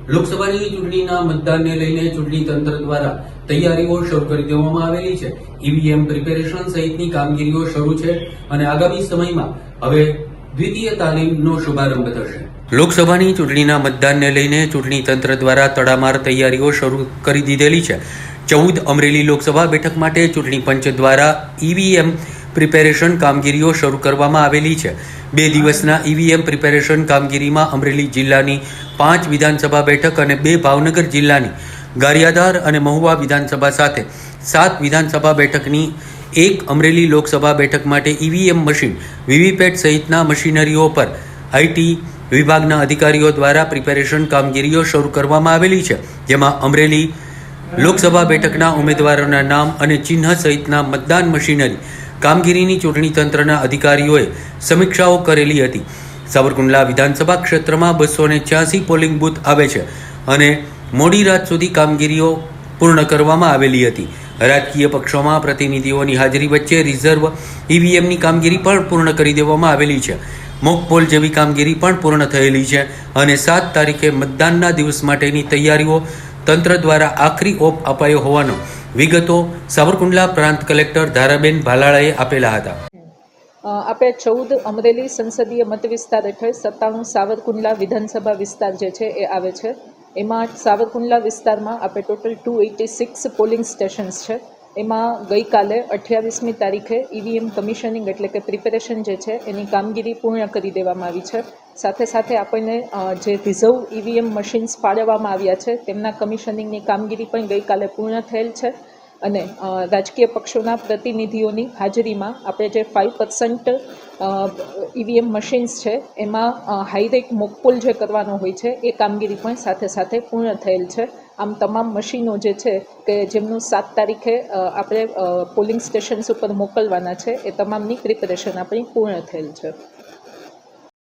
લોકસભાની ચૂંટણીના મતદાનને લઈને ચૂંટણી તંત્ર દ્વારા તૈયારીઓ શરૂ કરી દેવામાં આવેલી છે। ઈવીએમ પ્રિપેરેશન સહિતની કામગીરીઓ શરૂ છે અને આગામી સમયમાં હવે દ્વિતીય તાલીમનો શુભારંભ થશે। લોકસભાની ચૂંટણીના મતદાનને લઈને ચૂંટણી તંત્ર દ્વારા તડામાર તૈયારીઓ શરૂ કરી દીધેલી છે। 14 અમરેલી લોકસભા બેઠક માટે ચૂંટણી પંચ દ્વારા ઈવીએમ પ્રિપેરેશન કામગીરીઓ શરૂ કરવામાં આવેલી છે। 2 દિવસના ઈવીએમ પ્રિપેરેશન કામગીરીમાં અમરેલી જિલ્લાની 5 વિધાનસભા બેઠક અને 2 ભાવનગર જિલ્લાની ગારિયાધાર અને મહુવા વિધાનસભા સાથે 7 વિધાનસભા બેઠકની 1 અમરેલી લોકસભા બેઠક માટે ઈવીએમ મશીન વીવીપેટ સહિતના મશીનરીઓ પર આઈટી વિભાગના અધિકારીઓ દ્વારા પ્રિપેરેશન કામગીરીઓ શરૂ કરવામાં આવેલી છે, જેમાં અમરેલી લોકસભા બેઠકના ઉમેદવારોના નામ અને ચિહ્ન સહિતના મતદાન મશીનરી કામગીરીની ચૂંટણી તંત્રના અધિકારીઓએ સમીક્ષાઓ કરેલી હતી। સાવરકુંડલા વિધાનસભા ક્ષેત્રમાં 286 પોલિંગ બૂથ આવે છે અને મોડી રાત સુધી કામગીરીઓ પૂર્ણ કરવામાં આવેલી હતી। રાજકીય પક્ષોમાં પ્રતિનિધિઓની હાજરી વચ્ચે રિઝર્વ ઈવીએમની કામગીરી પણ પૂર્ણ કરી દેવામાં આવેલી છે। મોક પોલ જેવી કામગીરી પણ પૂર્ણ થયેલી છે અને 7 તારીખે મતદાનના દિવસ માટેની તૈયારીઓ તંત્ર દ્વારા આખરી ઓપ અપાયો હોવાનો વિગતો સાવરકુંડલા પ્રાંત કલેક્ટર ધારાબેન ભાલાળાએ આપેલા હતા। આપણે 14 અમરેલી સંસદીય મત વિસ્તાર હેઠળ 97 સાવરકુંડલા વિધાનસભા વિસ્તાર જે છે એ આવે છે। એમાં સાવરકુંડલા વિસ્તારમાં આપણે ટોટલ 286 પોલિંગ સ્ટેશન્સ છે। એમાં ગઈકાલે 28મી તારીખે ઈવીએમ કમિશનિંગ એટલે કે પ્રિપેરેશન જે છે એની કામગીરી પૂર્ણ કરી દેવામાં આવી છે। સાથે સાથે આપણને જે રિઝર્વ ઈવીએમ મશીન્સ ફાળવવામાં આવ્યા છે તેમના કમિશનિંગની કામગીરી પણ ગઈકાલે પૂર્ણ થયેલ છે અને રાજકીય પક્ષોના પ્રતિનિધિઓની હાજરીમાં આપણે જે 5% ઈવીએમ મશીન્સ છે એમાં હાઈરેક મોકપોલ જે કરવાનો હોય છે એ કામગીરી પણ સાથે સાથે પૂર્ણ થયેલ છે। આમ તમામ મશીનો જે છે કે જેમનું 7 તારીખે આપણે પોલિંગ સ્ટેશન્સ ઉપર મોકલવાના છે એ તમામની પ્રિપેરેશન આપણી પૂર્ણ થયેલ છે।